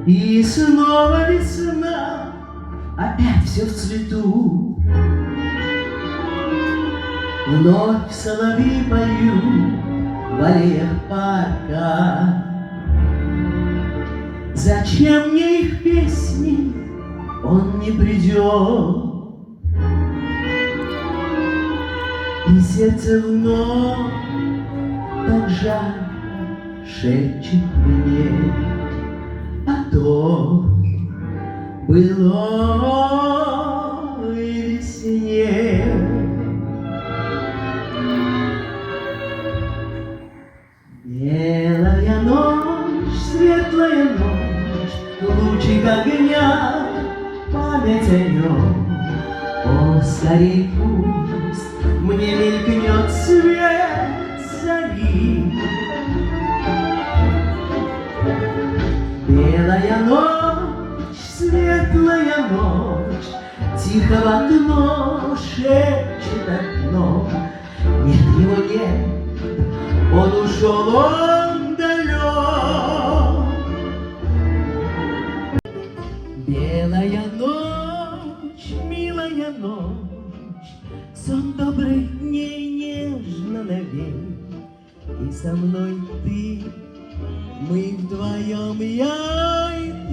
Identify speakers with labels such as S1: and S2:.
S1: И снова весна, опять все в цвету. Вновь соловьи поют в аллеях парка. Зачем мне их песни, он не придет. И сердце вновь так жарко шепчет мне о том былой весне. Белая ночь, светлая ночь, лучик огня, память о нем. О, скорей пусть мне мелькнет свет зари. Белая ночь, светлая ночь, тихо в окно шепчет окно. Нет, его нет, он ушел, он далек. Белая ночь, милая ночь, сон добрых дней нежно навей. И со мной ты, мы вдвоем, я и ты.